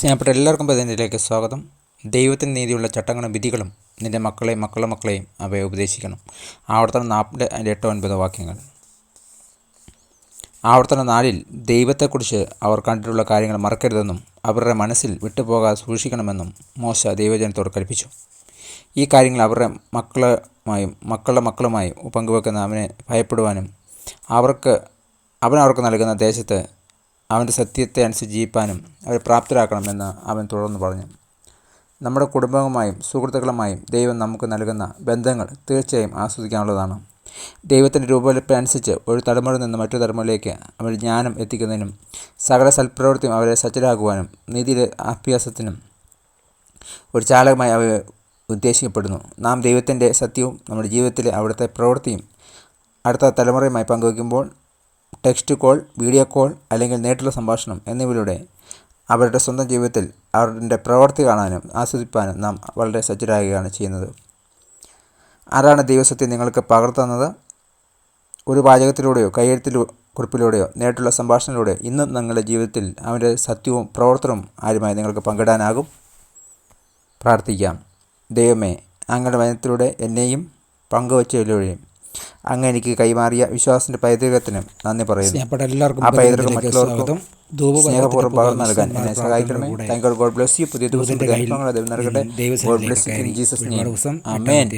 സ്നേഹപ്പെട്ട എല്ലാവർക്കും പതിനെട്ടിലേക്ക് സ്വാഗതം. ദൈവത്തിന് നീതിയുള്ള ചട്ടങ്ങളും വിധികളും നിൻ്റെ മക്കളെയും മക്കളെയും അവയെ ഉപദേശിക്കണം. ആവർത്തനം 48-9 വാക്യങ്ങൾ. ആവർത്തനം 4 ദൈവത്തെക്കുറിച്ച് അവർ കണ്ടിട്ടുള്ള കാര്യങ്ങൾ മറക്കരുതെന്നും അവരുടെ മനസ്സിൽ വിട്ടുപോകാതെ സൂക്ഷിക്കണമെന്നും മോശ ദൈവജനത്തോട് കൽപ്പിച്ചു. ഈ കാര്യങ്ങൾ അവരുടെ മക്കളുടെ മക്കളുമായും പങ്കുവെക്കുന്ന അവനെ ഭയപ്പെടുവാനും അവർക്ക് നൽകുന്ന ദേശത്ത് അവൻ്റെ സത്യത്തെ അനുസരിച്ച് ജീവിപ്പാനും അവരെ പ്രാപ്തരാക്കണമെന്ന് അവൻ തുടർന്ന് പറഞ്ഞു. നമ്മുടെ കുടുംബവുമായും സുഹൃത്തുക്കളുമായും ദൈവം നമുക്ക് നൽകുന്ന ബന്ധങ്ങൾ തീർച്ചയായും ആസ്വദിക്കാനുള്ളതാണ്. ദൈവത്തിൻ്റെ രൂപകൽപ്പനുസരിച്ച് ഒരു തലമുറയിൽ നിന്ന് മറ്റൊരു തലമുറയിലേക്ക് അവർ ജ്ഞാനം എത്തിക്കുന്നതിനും സകല സൽപ്രവൃത്തിയും അവരെ സജ്ജരാകുവാനും നീതിയിലെ അഭ്യാസത്തിനും ഒരു ചാലകമായി അവ ഉദ്ദേശിക്കപ്പെടുന്നു. നാം ദൈവത്തിൻ്റെ സത്യവും നമ്മുടെ ജീവിതത്തിലെ അവിടുത്തെ പ്രവൃത്തിയും അടുത്ത തലമുറയുമായി പങ്കുവയ്ക്കുമ്പോൾ ടെക്സ്റ്റ് കോൾ, വീഡിയോ കോൾ അല്ലെങ്കിൽ നേരിട്ടുള്ള സംഭാഷണം എന്നിവയിലൂടെ അവരുടെ സ്വന്തം ജീവിതത്തിൽ അവരുടെ പ്രവൃത്തി കാണാനും ആസ്വദിപ്പാനും നാം വളരെ സജ്ജരാകുകയാണ് ചെയ്യുന്നത്. ആരാണ് ദൈവസത്യം നിങ്ങൾക്ക് പകർത്തുന്നത്? ഒരു വാചകത്തിലൂടെയോ കയ്യെഴുത്തിൽ കുറിപ്പിലൂടെയോ നേരിട്ടുള്ള സംഭാഷണത്തിലൂടെയോ ഇന്നും നിങ്ങളുടെ ജീവിതത്തിൽ അവൻ്റെ സത്യവും പ്രവർത്തനവും ആരുമായി നിങ്ങൾക്ക് പങ്കിടാനാകും. പ്രാർത്ഥിക്കാം. ദൈവമേ, അങ്ങയുടെ വചനത്തിലൂടെ എന്നെയും പങ്കുവച്ചതിലൂടെയും അങ്ങ് എനിക്ക് കൈമാറിയ വിശ്വാസത്തിൻ്റെ പൈതൃകത്തിനും നന്ദി പറയുന്നു. ആ പൈതൃകം മറ്റുള്ളവർക്കും സ്നേഹപൂർവ്വം പകർന്നു നൽകാൻ എന്നെ സഹായിക്കണമേ. Thank you. God bless you. പുതിയ ദിവസം നൽകട്ടെ. God bless you in Jesus name. Amen.